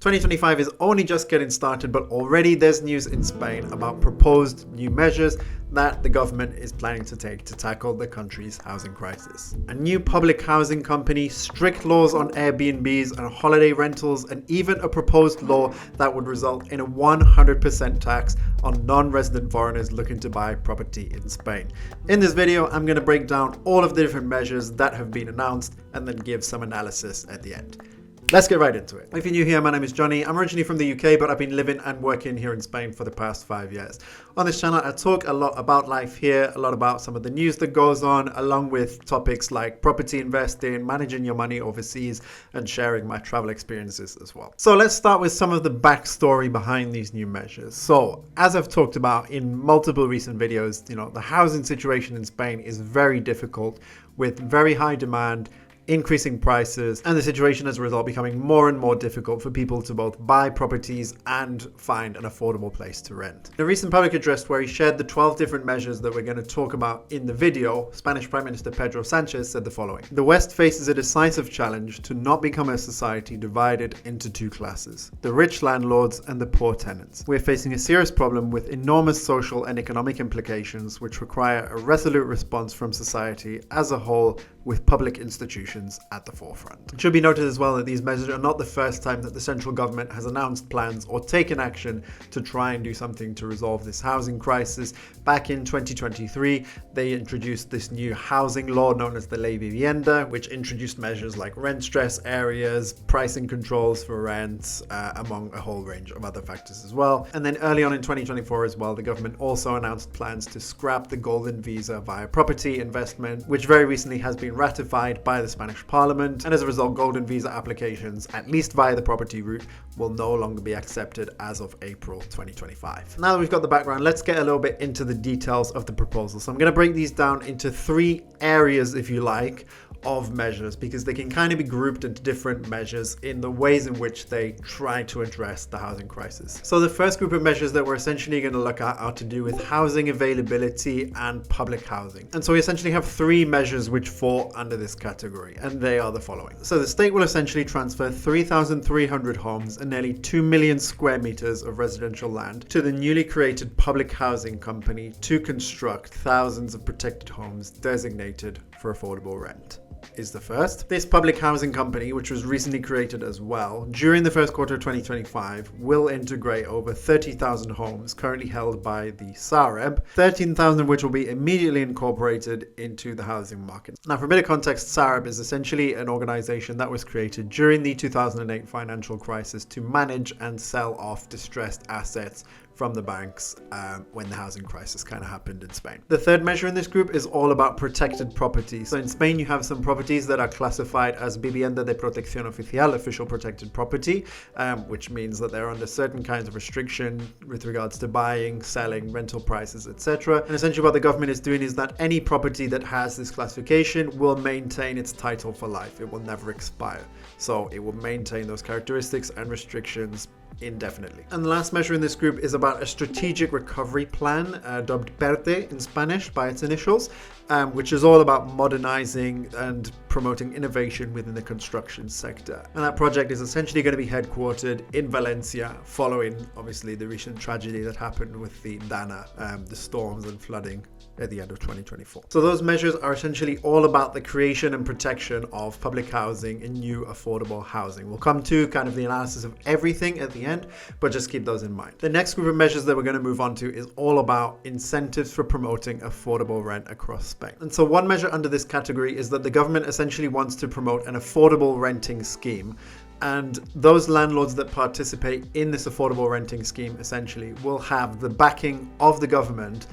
2025 is only just getting started, but already there's news in Spain about proposed new measures that the government is planning to take to tackle the country's housing crisis. A new public housing company, strict laws on Airbnbs and holiday rentals, and even a proposed law that would result in a 100% tax on non-resident foreigners looking to buy property in Spain. In this video, I'm going to break down all of the different measures that have been announced and then give some analysis at the end. Let's get right into it. If you're new here, my name is Johnny. I'm originally from the UK, but I've been living and working here in Spain for the past 5 years. On this channel, I talk a lot about life here, a lot about some of the news that goes on, along with topics like property investing, managing your money overseas, and sharing my travel experiences as well. So let's start with some of the backstory behind these new measures. So as I've talked about in multiple recent videos, the housing situation in Spain is very difficult with very high demand, increasing prices, and the situation as a result becoming more and more difficult for people to both buy properties and find an affordable place to rent. In a recent public address where he shared the 12 different measures that we're going to talk about in the video, Spanish Prime Minister Pedro Sánchez said the following: "The West faces a decisive challenge to not become a society divided into two classes, the rich landlords and the poor tenants. We're facing a serious problem with enormous social and economic implications which require a resolute response from society as a whole, with public institutions at the forefront." It should be noted as well that these measures are not the first time that the central government has announced plans or taken action to try and do something to resolve this housing crisis. Back in 2023, they introduced this new housing law known as the Ley Vivienda, which introduced measures like rent stress areas, pricing controls for rents, among a whole range of other factors as well. And then early on in 2024 as well, the government also announced plans to scrap the golden visa via property investment, which very recently has been ratified by the Spanish Parliament, and as a result, golden visa applications, at least via the property route, will no longer be accepted as of April 2025. Now that we've got the background, let's get a little bit into the details of the proposal. So I'm going to break these down into three areas, if you like, of measures, because they can kind of be grouped into different measures in the ways in which they try to address the housing crisis. So the first group of measures that we're essentially going to look at are to do with housing availability and public housing. And so we essentially have three measures which fall under this category, and they are the following. So the state will essentially transfer 3,300 homes and nearly 2 million square meters of residential land to the newly created public housing company to construct thousands of protected homes designated for affordable rent. Is the first. This public housing company, which was recently created as well, during the first quarter of 2025, will integrate over 30,000 homes currently held by the Sareb, 13,000 of which will be immediately incorporated into the housing market. Now, for a bit of context, Sareb is essentially an organization that was created during the 2008 financial crisis to manage and sell off distressed assets from the banks when the housing crisis kind of happened in Spain. The third measure in this group is all about protected properties. So in Spain, you have some properties that are classified as vivienda de protección oficial, official protected property, which means that they're under certain kinds of restriction with regards to buying, selling, rental prices, etc. And essentially what the government is doing is that any property that has this classification will maintain its title for life. It will never expire. So it will maintain those characteristics and restrictions indefinitely. And the last measure in this group is about a strategic recovery plan, dubbed PERTE in Spanish by its initials, which is all about modernizing and promoting innovation within the construction sector. And that project is essentially going to be headquartered in Valencia, following obviously the recent tragedy that happened with the Dana, the storms and flooding at the end of 2024. So those measures are essentially all about the creation and protection of public housing and new affordable housing. We'll come to kind of the analysis of everything at the end, but just keep those in mind. The next group of measures that we're going to move on to is all about incentives for promoting affordable rent across Spain. And so one measure under this category is that the government essentially wants to promote an affordable renting scheme. And those landlords that participate in this affordable renting scheme essentially will have the backing of the government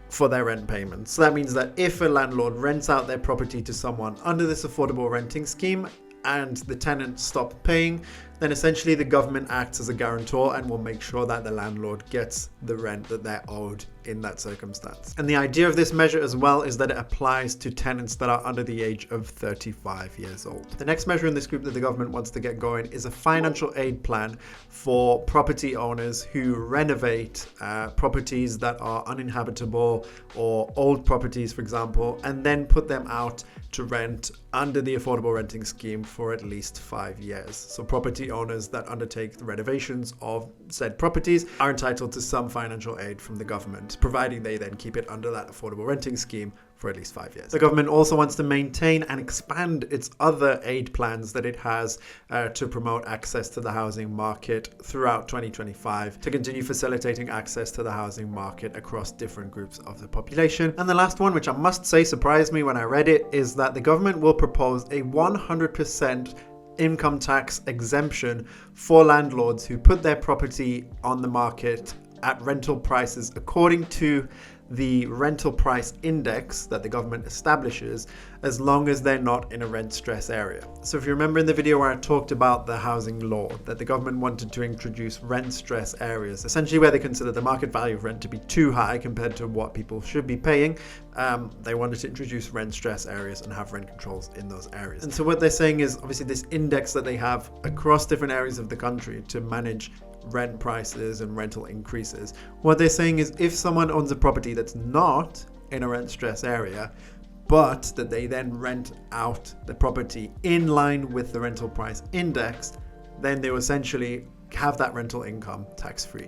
for their rent payments. So that means that if a landlord rents out their property to someone under this affordable renting scheme and the tenant stops paying, then essentially the government acts as a guarantor and will make sure that the landlord gets the rent that they're owed in that circumstance. And the idea of this measure as well is that it applies to tenants that are under the age of 35 years old. The next measure in this group that the government wants to get going is a financial aid plan for property owners who renovate properties that are uninhabitable or old properties, for example, and then put them out to rent under the affordable renting scheme for at least 5 years. So property property owners that undertake the renovations of said properties are entitled to some financial aid from the government, providing they then keep it under that affordable renting scheme for at least 5 years. The government also wants to maintain and expand its other aid plans that it has to promote access to the housing market throughout 2025, to continue facilitating access to the housing market across different groups of the population. And the last one, which I must say surprised me when I read it, is that the government will propose a 100% income tax exemption for landlords who put their property on the market at rental prices according to the rental price index that the government establishes, as long as they're not in a rent stress area. So if you remember in the video where I talked about the housing law, that the government wanted to introduce rent stress areas, essentially where they consider the market value of rent to be too high compared to what people should be paying, they wanted to introduce rent stress areas and have rent controls in those areas. And so what they're saying is, obviously, this index that they have across different areas of the country to manage rent prices and rental increases. What they're saying is, if someone owns a property that's not in a rent stress area, but that they then rent out the property in line with the rental price index, then they will essentially have that rental income tax-free,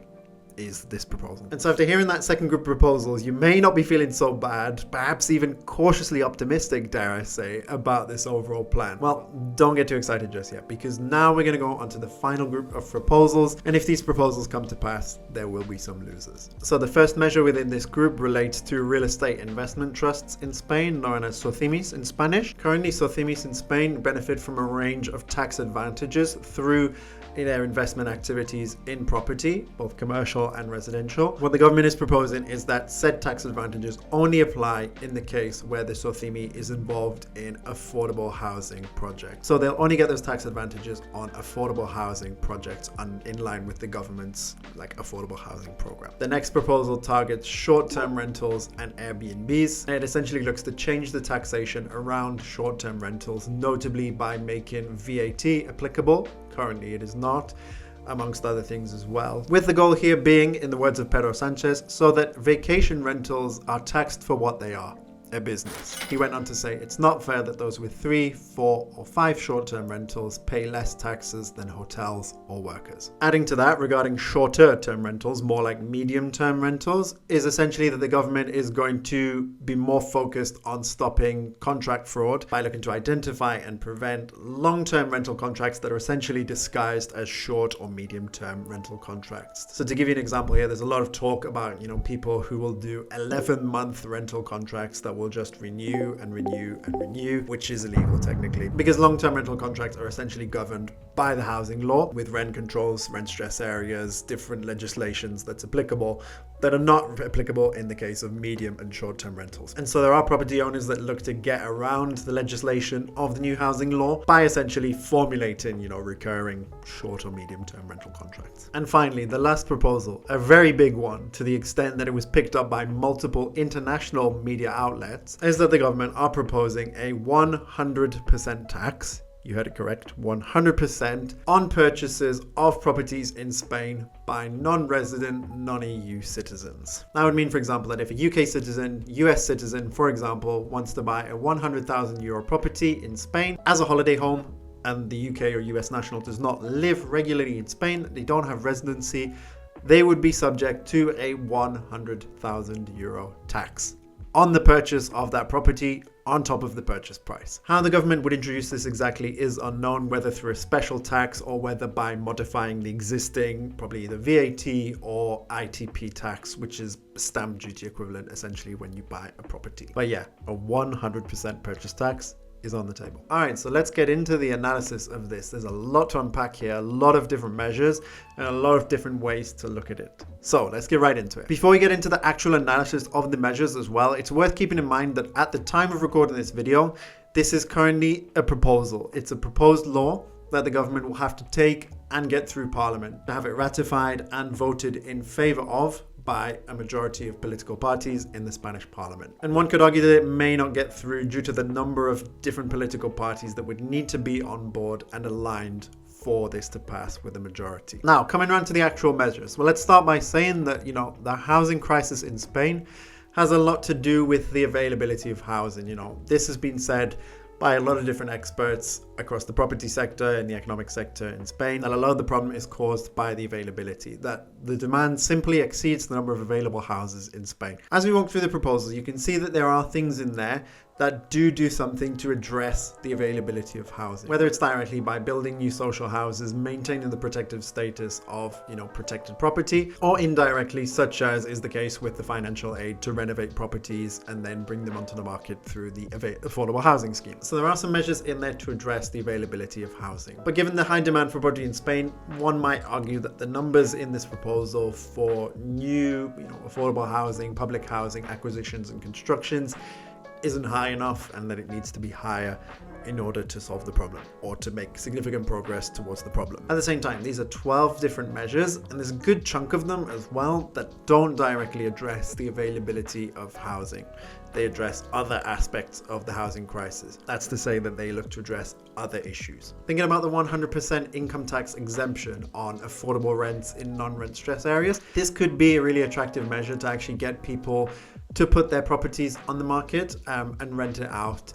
is this proposal. And so after hearing that second group of proposals, you may not be feeling so bad, perhaps even cautiously optimistic, dare I say, about this overall plan. Well, don't get too excited just yet, because now we're going to go on to the final group of proposals, and if these proposals come to pass, there will be some losers. So the first measure within this group relates to real estate investment trusts in Spain, known as SOCIMIs in Spanish. Currently, SOCIMIs in Spain benefit from a range of tax advantages through their investment activities in property, both commercial and residential. What the government is proposing is that said tax advantages only apply in the case where the SOCIMI is involved in affordable housing projects. So they'll only get those tax advantages on affordable housing projects in line with the government's affordable housing program. The next proposal targets short-term rentals and Airbnbs. It essentially looks to change the taxation around short-term rentals, notably by making VAT applicable. Currently it is not, amongst other things as well, with the goal here being, in the words of Pedro Sánchez, so that vacation rentals are taxed for what they are, a business. He went on to say it's not fair that those with 3, 4 or 5 short-term rentals pay less taxes than hotels or workers. Adding to that, regarding shorter term rentals, more like medium-term rentals, is essentially that the government is going to be more focused on stopping contract fraud by looking to identify and prevent long-term rental contracts that are essentially disguised as short or medium-term rental contracts. So to give you an example here, there's a lot of talk about, people who will do 11-month rental contracts that will just renew and renew and renew, which is illegal technically, because long-term rental contracts are essentially governed by the housing law with rent controls, rent stress areas, different legislations that's applicable that are not applicable in the case of medium and short-term rentals. And so there are property owners that look to get around the legislation of the new housing law by essentially formulating, recurring short or medium-term rental contracts. And finally, the last proposal, a very big one to the extent that it was picked up by multiple international media outlets, is that the government are proposing a 100% tax. You heard it correct, 100% on purchases of properties in Spain by non-resident, non-EU citizens. That would mean, for example, that if a UK citizen, US citizen, for example, wants to buy a €100,000 property in Spain as a holiday home, and the UK or US national does not live regularly in Spain, they don't have residency, they would be subject to a €100,000 tax on the purchase of that property on top of the purchase price. How the government would introduce this exactly is unknown, whether through a special tax or whether by modifying the existing, probably either VAT or ITP tax, which is stamp duty equivalent essentially when you buy a property. But yeah, a 100% purchase tax is on the table. All right, so let's get into the analysis of this. There's a lot to unpack here, a lot of different measures and a lot of different ways to look at it. So let's get right into it. Before we get into the actual analysis of the measures as well, it's worth keeping in mind that at the time of recording this video, this is currently a proposal. It's a proposed law that the government will have to take and get through Parliament to have it ratified and voted in favor of by a majority of political parties in the Spanish Parliament. And one could argue that it may not get through due to the number of different political parties that would need to be on board and aligned for this to pass with a majority. Now, coming around to the actual measures. Well, let's start by saying that, the housing crisis in Spain has a lot to do with the availability of housing. This has been said by a lot of different experts across the property sector and the economic sector in Spain, that a lot of the problem is caused by the availability, that the demand simply exceeds the number of available houses in Spain. As we walk through the proposal, you can see that there are things in there that do something to address the availability of housing, whether it's directly by building new social houses, maintaining the protective status of, protected property, or indirectly, such as is the case with the financial aid to renovate properties and then bring them onto the market through the affordable housing scheme. So there are some measures in there to address the availability of housing. But given the high demand for property in Spain, one might argue that the numbers in this proposal for new, affordable housing, public housing acquisitions and constructions isn't high enough, and that it needs to be higher in order to solve the problem or to make significant progress towards the problem. At the same time, these are 12 different measures, and there's a good chunk of them as well that don't directly address the availability of housing. They address other aspects of the housing crisis. That's to say that they look to address other issues. Thinking about the 100% income tax exemption on affordable rents in non-rent stress areas, this could be a really attractive measure to actually get people to put their properties on the market and rent it out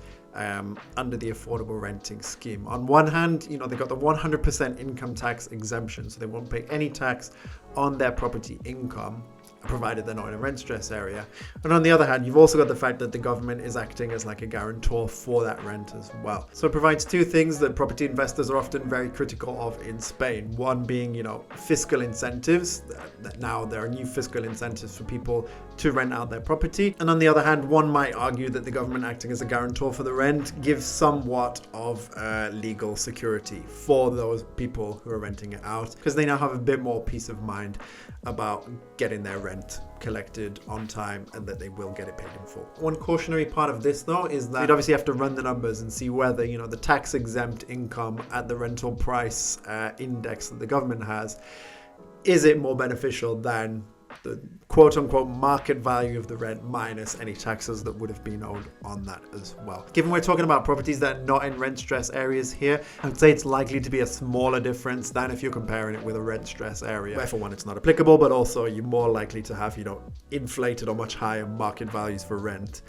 under the affordable renting scheme. On one hand, they got the 100% income tax exemption, so they won't pay any tax on their property income, provided they're not in a rent stress area. And on the other hand, you've also got the fact that the government is acting as like a guarantor for that rent as well. So it provides two things that property investors are often very critical of in Spain. One being, fiscal incentives, that now there are new fiscal incentives for people to rent out their property. And on the other hand, one might argue that the government acting as a guarantor for the rent gives somewhat of legal security for those people who are renting it out, because they now have a bit more peace of mind about getting their rent collected on time and that they will get it paid in full. One cautionary part of this though is that you'd obviously have to run the numbers and see whether the tax exempt income at the rental price index that the government has, is it more beneficial than the quote-unquote market value of the rent minus any taxes that would have been owed on that as well. Given we're talking about properties that are not in rent stress areas here, I would say it's likely to be a smaller difference than if you're comparing it with a rent stress area, where for one it's not applicable, but also you're more likely to have inflated or much higher market values for rent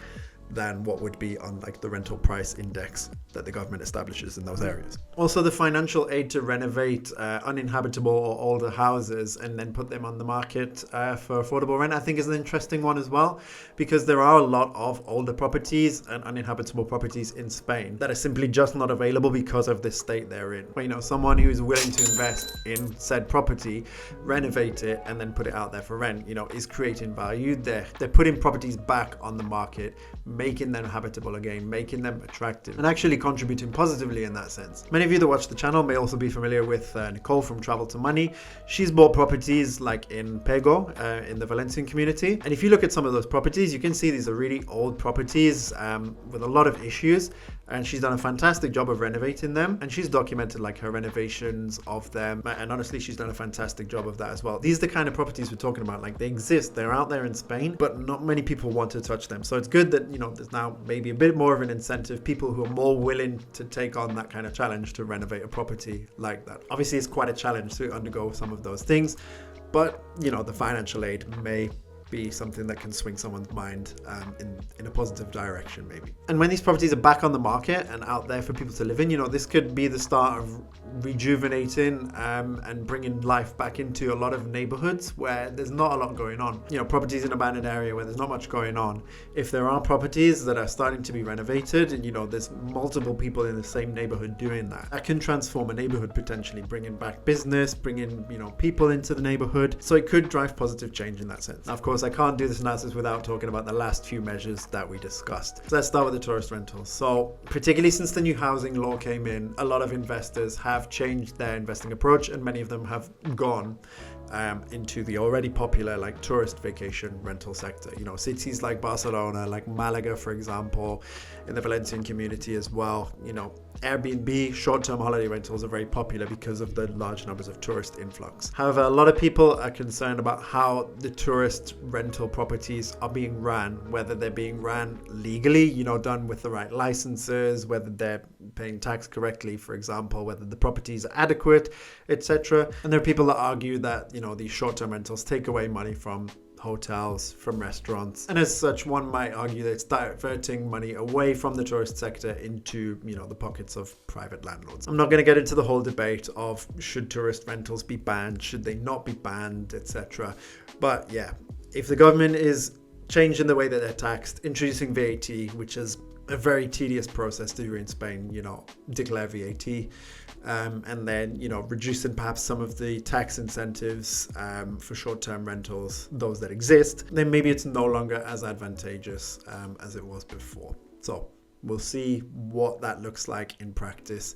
than what would be on like the rental price index that the government establishes in those areas. Also, the financial aid to renovate uninhabitable or older houses and then put them on the market for affordable rent, I think is an interesting one as well, because there are a lot of older properties and uninhabitable properties in Spain that are simply just not available because of the state they're in. But, someone who is willing to invest in said property, renovate it, and then put it out there for rent, is creating value. They're putting properties back on the market, making them habitable again, making them attractive, and actually contributing positively in that sense. Many of you that watch the channel may also be familiar with Nicole from Travel to Money. She's bought properties like in Pego, in the Valencian community. And if you look at some of those properties, you can see these are really old properties with a lot of issues. And she's done a fantastic job of renovating them, and she's documented like her renovations of them, and honestly she's done a fantastic job of that as well. These are the kind of properties we're talking about. Like, they exist, they're out there in Spain, but not many people want to touch them. So it's good that there's now maybe a bit more of an incentive, people who are more willing to take on that kind of challenge to renovate a property like that. Obviously it's quite a challenge to undergo some of those things, but the financial aid may be something that can swing someone's mind in a positive direction maybe. And when these properties are back on the market and out there for people to live in, this could be the start of rejuvenating and bringing life back into a lot of neighborhoods where there's not a lot going on. Properties in an abandoned area where there's not much going on. If there are properties that are starting to be renovated and there's multiple people in the same neighborhood doing that, that can transform a neighborhood, potentially bringing back business, bringing people into the neighborhood. So it could drive positive change in that sense. Now, of course, I can't do this analysis without talking about the last few measures that we discussed. So let's start with the tourist rentals. So particularly since the new housing law came in, a lot of investors have changed their investing approach, and many of them have gone into the already popular like tourist vacation rental sector. Cities like Barcelona, like Malaga, for example, in the Valencian community as well. Airbnb, short-term holiday rentals are very popular because of the large numbers of tourist influx. However, a lot of people are concerned about how the tourist rental properties are being ran, whether they're being ran legally, done with the right licenses, whether they're paying tax correctly, for example, whether the properties are adequate, etc. And there are people that argue that, these short-term rentals take away money from hotels, from restaurants. And as such, one might argue that it's diverting money away from the tourist sector into, the pockets of private landlords. I'm not going to get into the whole debate of should tourist rentals be banned, should they not be banned, etc. But yeah, if the government is changing the way that they're taxed, introducing VAT, which is a very tedious process to do in Spain, declare VAT, and then, reducing perhaps some of the tax incentives for short-term rentals, those that exist, then maybe it's no longer as advantageous as it was before. So we'll see what that looks like in practice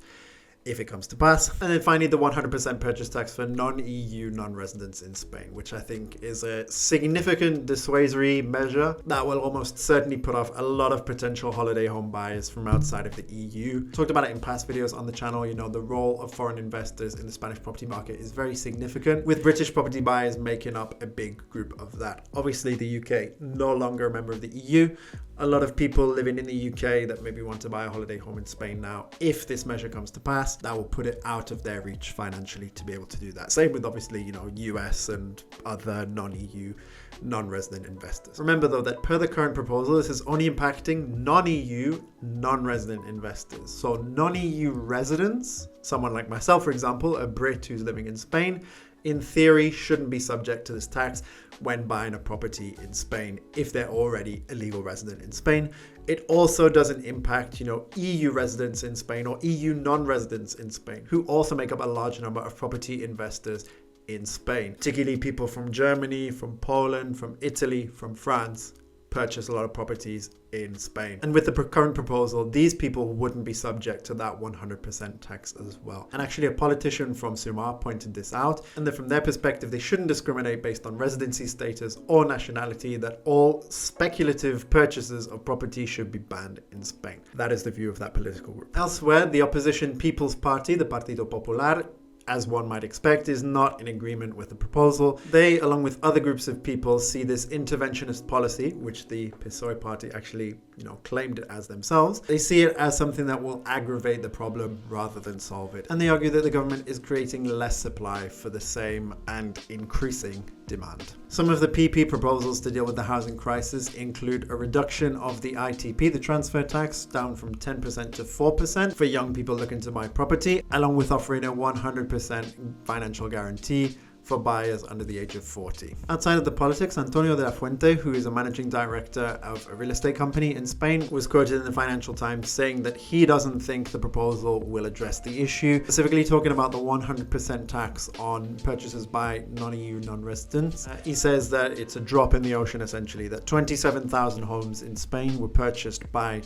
if it comes to pass. And then finally, the 100% purchase tax for non-EU non-residents in Spain, which I think is a significant dissuasory measure that will almost certainly put off a lot of potential holiday home buyers from outside of the EU. Talked about it in past videos on the channel. The role of foreign investors in the Spanish property market is very significant, with British property buyers making up a big group of that. Obviously, the UK, no longer a member of the EU. A lot of people living in the UK that maybe want to buy a holiday home in Spain now, if this measure comes to pass, that will put it out of their reach financially to be able to do that. Same with obviously, US and other non-EU, non-resident investors. Remember though that per the current proposal, this is only impacting non-EU, non-resident investors. So non-EU residents, someone like myself, for example, a Brit who's living in Spain, in theory shouldn't be subject to this tax when buying a property in Spain if they're already a legal resident in Spain. It also doesn't impact, EU residents in Spain or EU non-residents in Spain, who also make up a large number of property investors in Spain. Particularly people from Germany, from Poland, from Italy, from France purchase a lot of properties in Spain. And with the current proposal, these people wouldn't be subject to that 100% tax as well. And actually a politician from Sumar pointed this out, and that from their perspective, they shouldn't discriminate based on residency status or nationality, that all speculative purchases of property should be banned in Spain. That is the view of that political group. Elsewhere, the opposition People's Party, the Partido Popular, as one might expect, is not in agreement with the proposal. They, along with other groups of people, see this interventionist policy, which the PSOE party actually, claimed it as themselves. They see it as something that will aggravate the problem rather than solve it. And they argue that the government is creating less supply for the same and increasing demand. Some of the PP proposals to deal with the housing crisis include a reduction of the ITP, the transfer tax, down from 10% to 4% for young people looking to buy property, along with offering a 100% financial guarantee for buyers under the age of 40. Outside of the politics, Antonio de la Fuente, who is a managing director of a real estate company in Spain, was quoted in the Financial Times saying that he doesn't think the proposal will address the issue, specifically talking about the 100% tax on purchases by non-EU non-residents. He says that it's a drop in the ocean, essentially, that 27,000 homes in Spain were purchased by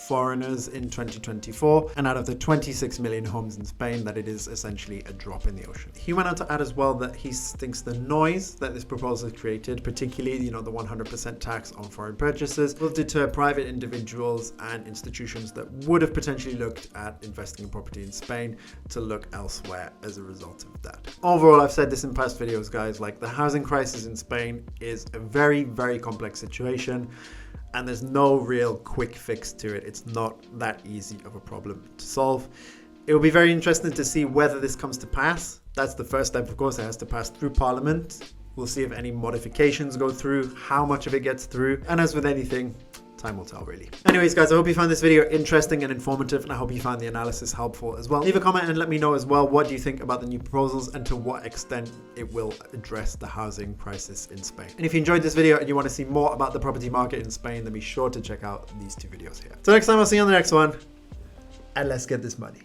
foreigners in 2024, and out of the 26 million homes in Spain, that it is essentially a drop in the ocean. He went on to add as well that he thinks the noise that this proposal has created, particularly the 100% tax on foreign purchases, will deter private individuals and institutions that would have potentially looked at investing in property in Spain to look elsewhere as a result of that. Overall, I've said this in past videos, guys, the housing crisis in Spain is a very, very complex situation, and there's no real quick fix to it. It's not that easy of a problem to solve. It will be very interesting to see whether this comes to pass. That's the first step, of course. It has to pass through Parliament. We'll see if any modifications go through, how much of it gets through. And as with anything, time will tell, really. Anyways, guys, I hope you found this video interesting and informative, and I hope you found the analysis helpful as well. Leave a comment and let me know as well, what do you think about the new proposals and to what extent it will address the housing crisis in Spain. And if you enjoyed this video and you want to see more about the property market in Spain, then be sure to check out these two videos here. So next time, I'll see you on the next one, and let's get this money.